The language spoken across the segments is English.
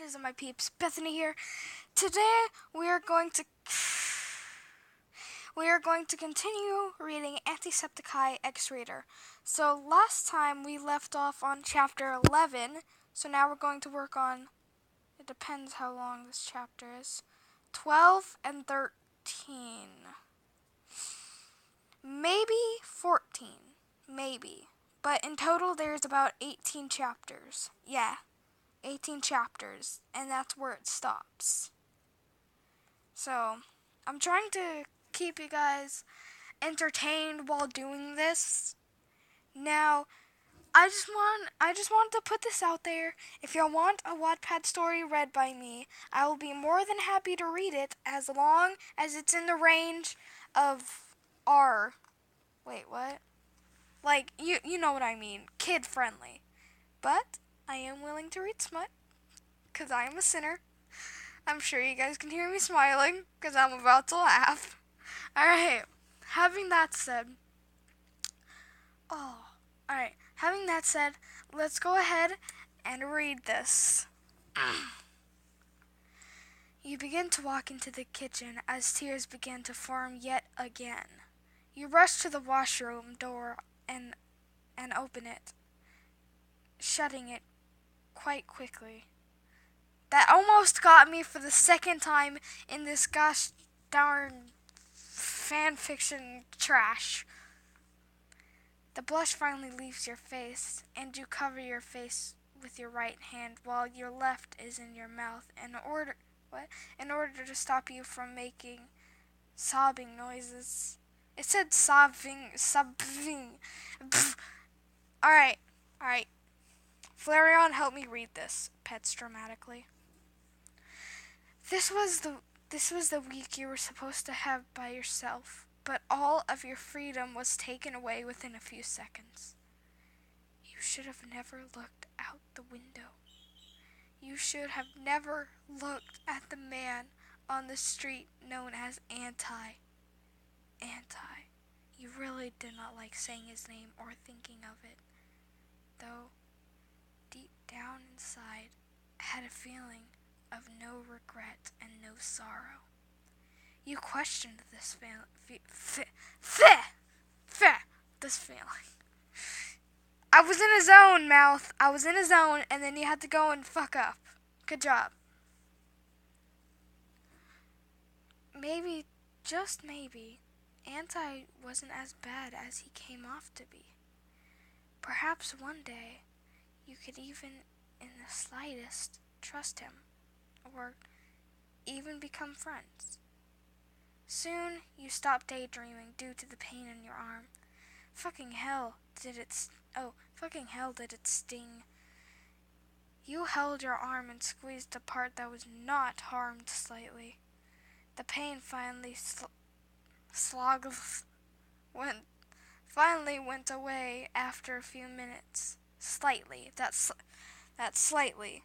is it, my peeps? Bethany here. Today we are going to continue reading Antiseptieye X-Reader. So last time we left off on chapter 11. So now we're going to work on. It depends how long this chapter is. 12 and 13. Maybe 14. Maybe. But in total there's about 18 chapters. Yeah. 18 chapters, and that's where it stops. So, I'm trying to keep you guys entertained while doing this. Now, I just want to put this out there. If y'all want a Wattpad story read by me, I will be more than happy to read it as long as it's in the range of R. Wait, what? Like, you know what I mean. Kid friendly. But I am willing to read smut, because I am a sinner. I'm sure you guys can hear me smiling, because I'm about to laugh. Alright, having that said, let's go ahead and read this. You begin to walk into the kitchen as tears begin to form yet again. You rush to the washroom door and open it, shutting it quite quickly. That almost got me for the second time in this gosh darn fanfiction trash. The blush finally leaves your face, and you cover your face with your right hand while your left is in your mouth in order to stop you from making sobbing noises. It said sobbing. Alright. Flareon, help me read this, pets dramatically. This was the week you were supposed to have by yourself, but all of your freedom was taken away within a few seconds. You should have never looked out the window. You should have never looked at the man on the street known as Anti. You really did not like saying his name or thinking of it, though deep down inside I had a feeling of no regret and no sorrow. You questioned this feeling. I was in a zone, mouth. I was in a zone, and then you had to go and fuck up. Good job. Maybe, just maybe, Anti wasn't as bad as he came off to be. Perhaps one day you could even, in the slightest, trust him, or even become friends. Soon, you stopped daydreaming due to the pain in your arm. Fucking hell did it sting. You held your arm and squeezed the part that was not harmed slightly. The pain finally went away after a few minutes. Slightly. That's slightly.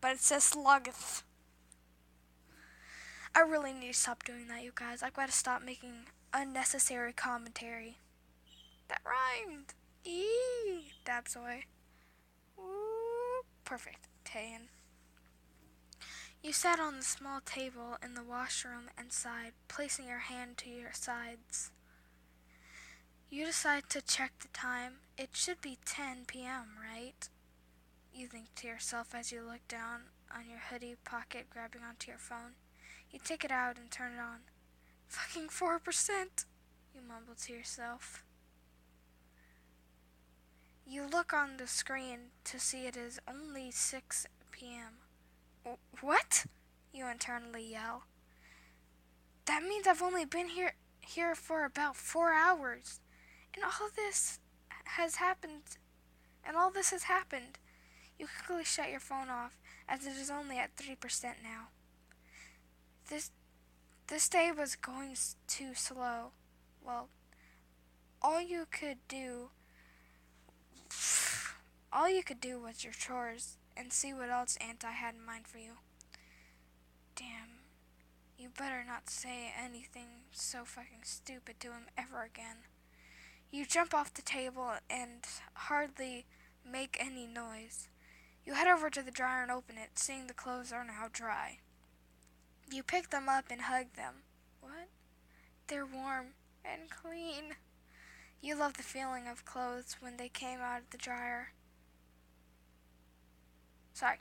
But it says sluggeth. I really need to stop doing that, you guys. I've got to stop making unnecessary commentary. That rhymed. Eee. Dabsoy. Ooh. Perfect. Tayin. You sat on the small table in the washroom and sighed, placing your hand to your sides. You decide to check the time. It should be 10 p.m., right? You think to yourself as you look down on your hoodie pocket, grabbing onto your phone. You take it out and turn it on. Fucking 4%, you mumble to yourself. You look on the screen to see it is only 6 p.m. What? You internally yell. That means I've only been here for about 4 hours. And all this has happened. You quickly shut your phone off, as it is only at 3% now. This day was going too slow. Well, all you could do was your chores and see what else Anti had in mind for you. Damn, you better not say anything so fucking stupid to him ever again. You jump off the table and hardly make any noise. You head over to the dryer and open it, seeing the clothes are now dry. You pick them up and hug them. What? They're warm and clean. You love the feeling of clothes when they came out of the dryer. Sorry.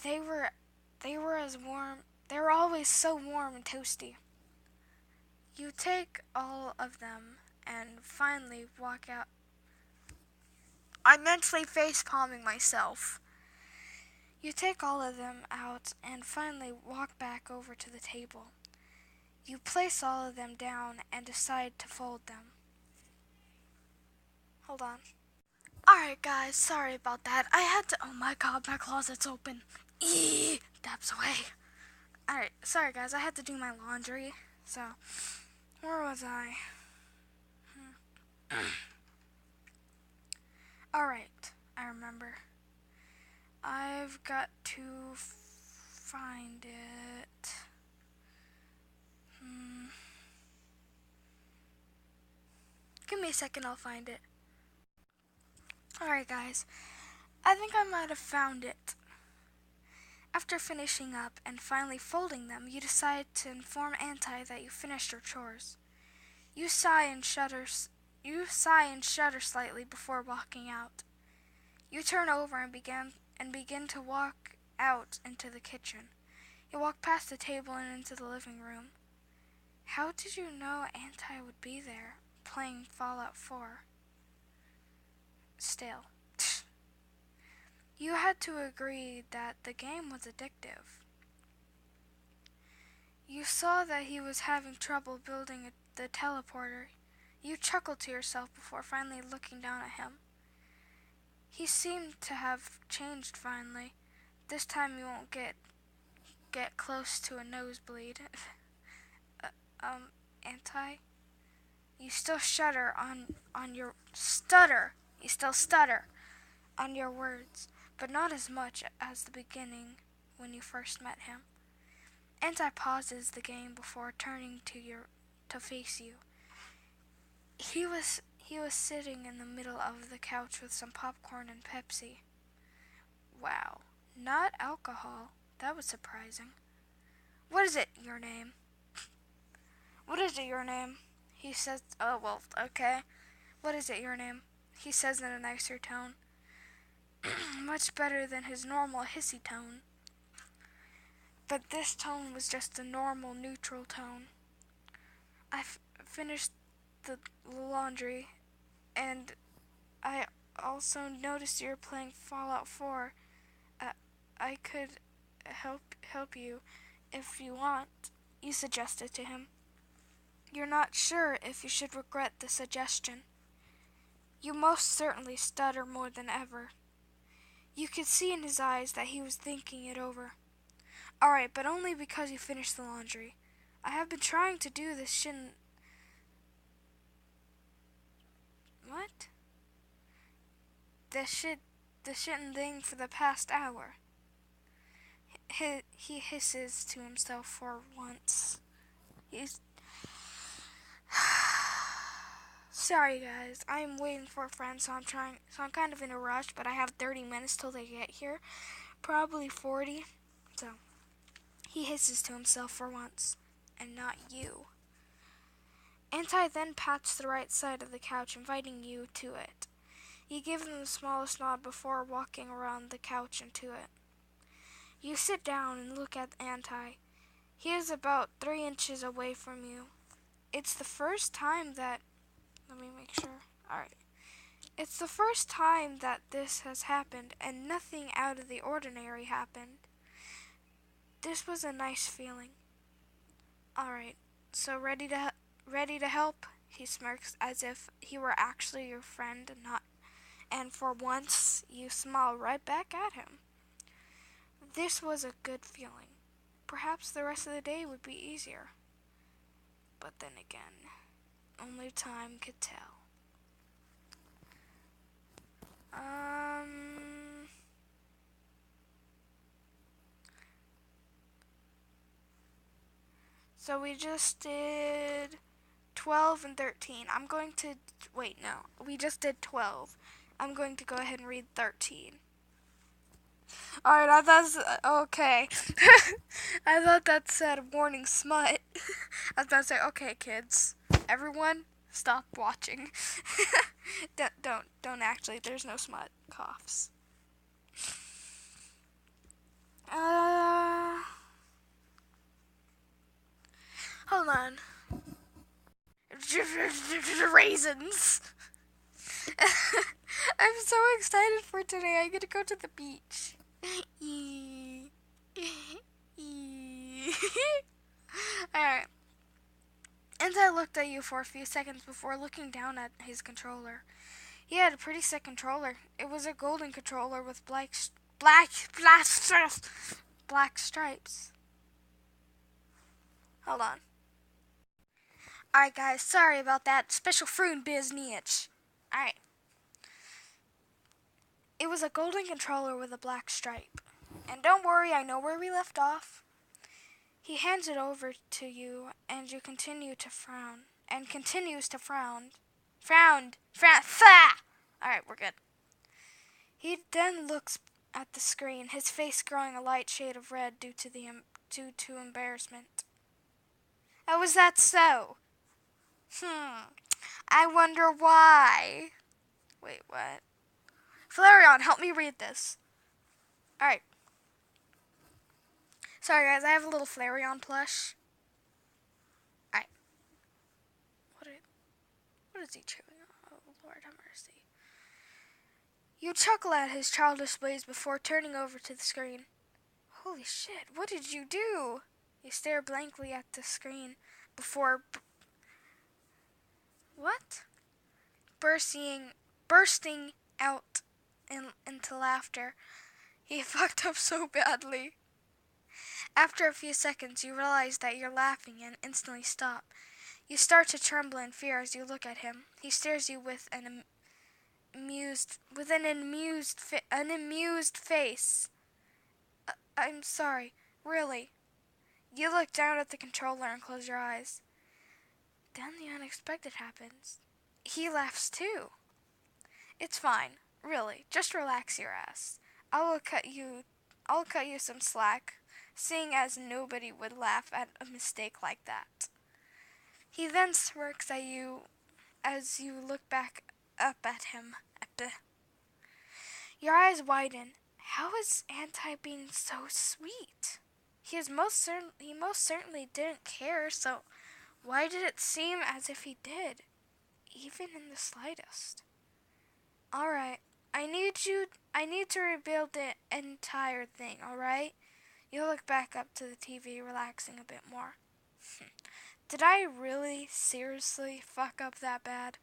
They were as warm. They were always so warm and toasty. You take all of them and finally walk out. I'm mentally face palming myself. You take all of them out and finally walk back over to the table. You place all of them down and decide to fold them. Hold on. Alright guys, sorry about that. I had to, oh my god, my closet's open. Dabs away. Alright, sorry guys, I had to do my laundry. So, where was I? Alright, I remember. I've got to find it. Give me a second, I'll find it. Alright guys, I think I might have found it. After finishing up and finally folding them, you decide to inform Anti that you finished your chores. You sigh and shudder slightly before walking out. You turn over and begin to walk out into the kitchen. You walk past the table and into the living room. How did you know Anti would be there, playing Fallout 4? Still. You had to agree that the game was addictive. You saw that he was having trouble building the teleporter. You chuckled to yourself before finally looking down at him. He seemed to have changed finally. This time you won't get close to a nosebleed. Anti? You still stutter on your stutter. You still stutter on your words, but not as much as the beginning when you first met him. Anti pauses the game before turning to face you. He was sitting in the middle of the couch with some popcorn and Pepsi. Wow, not alcohol. That was surprising. What is it, your name? What is it, your name? He says, oh, well, okay. What is it, your name? He says in a nicer tone. Much better than his normal hissy tone. But this tone was just a normal, neutral tone. I finished the laundry, and I also noticed you're playing Fallout 4. I could help you if you want, you suggested to him. You're not sure if you should regret the suggestion. You most certainly stutter more than ever. You could see in his eyes that he was thinking it over. Alright, but only because you finished the laundry. I have been trying to do this What? The shittin' thing for the past hour. He hisses to himself for once. Sorry guys, I'm waiting for a friend, so I'm kind of in a rush, but I have 30 minutes till they get here. Probably 40. So, he hisses to himself for once, and not you. Anti then pats the right side of the couch, inviting you to it. You give him the smallest nod before walking around the couch and to it. You sit down and look at Anti. He is about 3 inches away from you. It's the first time that... Let me make sure. Alright. It's the first time that this has happened, and nothing out of the ordinary happened. This was a nice feeling. Alright, so ready to help? He smirks as if he were actually your friend and for once you smile right back at him. This was a good feeling. Perhaps the rest of the day would be easier. But then again, only time could tell. So we just did 12 and 13. I'm going to, wait, no. We just did 12. I'm going to go ahead and read 13. Alright, I thought okay. I thought that said warning smut. I was about to say, okay, kids, everyone, stop watching. Don't actually. There's no smut coughs. Hold on. Raisins. I'm so excited for today. I'm gonna go to the beach. Alright. And I looked at you for a few seconds before looking down at his controller. He had a pretty sick controller. It was a golden controller with black stripes. Hold on. Alright guys, sorry about that. Special fruit business. Alright. It was a golden controller with a black stripe. And don't worry, I know where we left off. He hands it over to you, and you continue to frown. And continues to frown. Frowned. Alright, we're good. He then looks at the screen, his face growing a light shade of red due to embarrassment. How is that so? I wonder why. Wait, what? Flareon, help me read this. Alright. Sorry guys, I have a little Flareon plush. Alright. What is he chewing on? Oh, Lord have mercy. You chuckle at his childish ways before turning over to the screen. Holy shit, what did you do? You stare blankly at the screen before bursting out into laughter. He fucked up so badly. After a few seconds, you realize that you're laughing and instantly stop. You start to tremble in fear as you look at him. He stares you with an amused face. I'm sorry, really. You look down at the controller and close your eyes. Then the unexpected happens. He laughs too. It's fine, really. Just relax your ass. I'll cut you some slack, seeing as nobody would laugh at a mistake like that. He then smirks at you as you look back up at him. Your eyes widen. How is Anti being so sweet? He most certainly didn't care, so why did it seem as if he did, even in the slightest? Alright, I need to rebuild the entire thing, alright? You look back up to the TV, relaxing a bit more. Did I really, seriously fuck up that bad?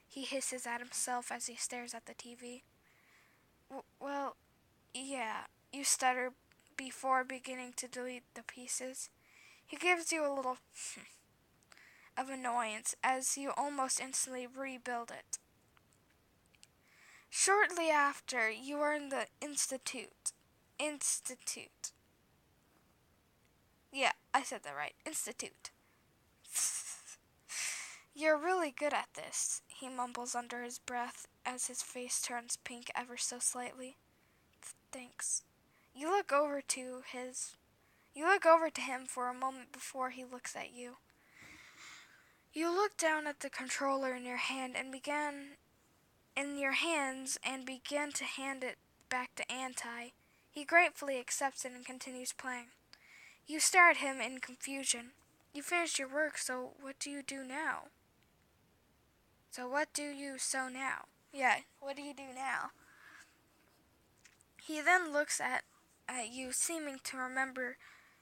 He hisses at himself as he stares at the TV. Well, yeah, you stutter before beginning to delete the pieces. He gives you a little of annoyance as you almost instantly rebuild it. Shortly after, you are in the institute. Yeah, I said that right. Institute. You're really good at this, he mumbles under his breath as his face turns pink ever so slightly. Thanks. You look over to him for a moment before he looks at you. You look down at the controller in your hand and begin to hand it back to Anti. He gratefully accepts it and continues playing. You stare at him in confusion. You finished your work, so what do you do now? Yeah, what do you do now? He then looks at you, seeming to remember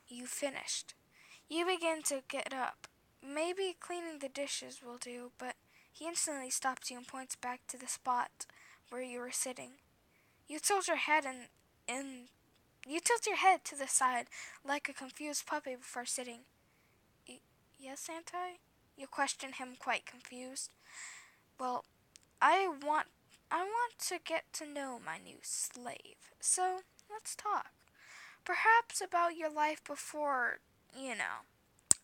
you finished. You begin to get up. Maybe cleaning the dishes will do, but he instantly stops you and points back to the spot where you were sitting. You tilt your head to the side like a confused puppy before sitting. Yes, Anti? You question him, quite confused. Well, I want to get to know my new slave. So, let's talk. Perhaps about your life before,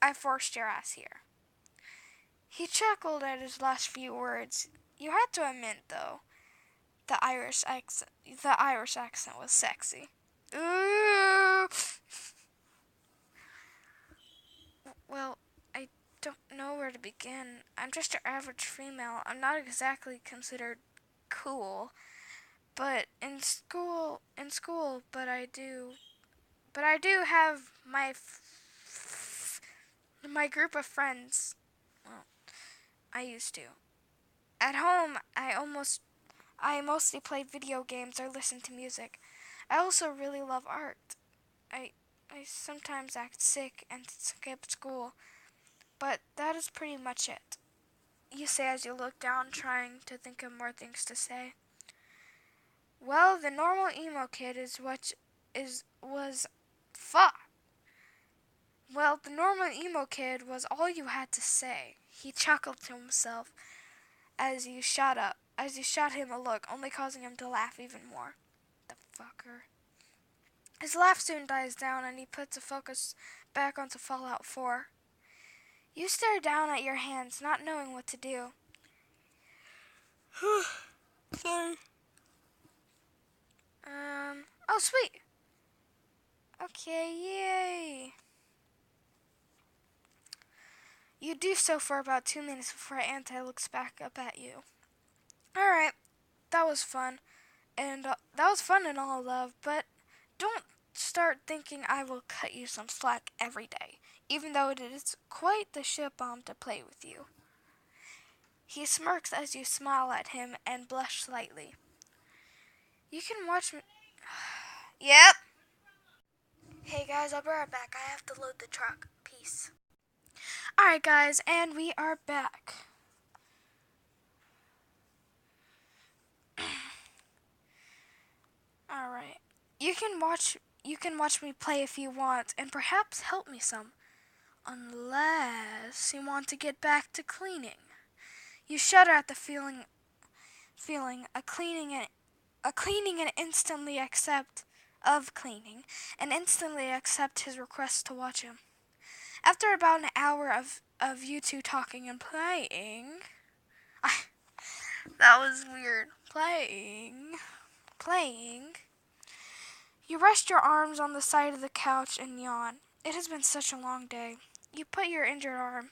I forced your ass here. He chuckled at his last few words. You had to admit, though, the Irish accent was sexy. Ooh. Well, I don't know where to begin. I'm just your average female. I'm not exactly considered cool, but in school, but I do have my group of friends. Well, I used to. At home, I mostly play video games or listen to music. I also really love art. I I sometimes act sick and skip school, but that is pretty much it. You say as you look down, trying to think of more things to say. Well, the normal emo kid is what is was fuck. Well, the normal emo kid was all you had to say. He chuckled to himself as you shot him a look, only causing him to laugh even more. The fucker. His laugh soon dies down and he puts the focus back onto Fallout 4. You stare down at your hands, not knowing what to do. Sorry. Oh, sweet. Okay, yay. You do so for about 2 minutes before Anti looks back up at you. Alright, that was fun. And that was fun and all, love, but don't start thinking I will cut you some slack every day, even though it is quite the shit bomb to play with you. He smirks as you smile at him and blush slightly. You can watch me. Yep. Hey guys, I'll be right back. I have to load the truck. Peace. Alright guys, and we are back. Alright. You can watch me play if you want, and perhaps help me some. Unless you want to get back to cleaning. You shudder at the feeling of cleaning and instantly accept his request to watch him. After about an hour of you two talking and playing, that was weird. Playing. You rest your arms on the side of the couch and yawn. It has been such a long day. You put your injured arm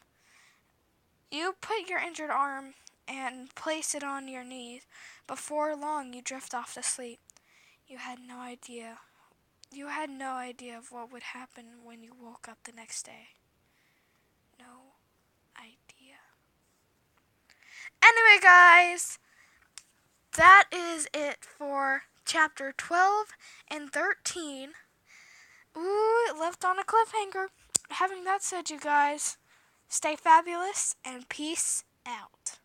and place it on your knees. Before long, you drift off to sleep. You had no idea of what would happen when you woke up the next day. No idea. Anyway, guys, that is it for chapter 12 and 13. Ooh, it left on a cliffhanger. Having that said, you guys, stay fabulous and peace out.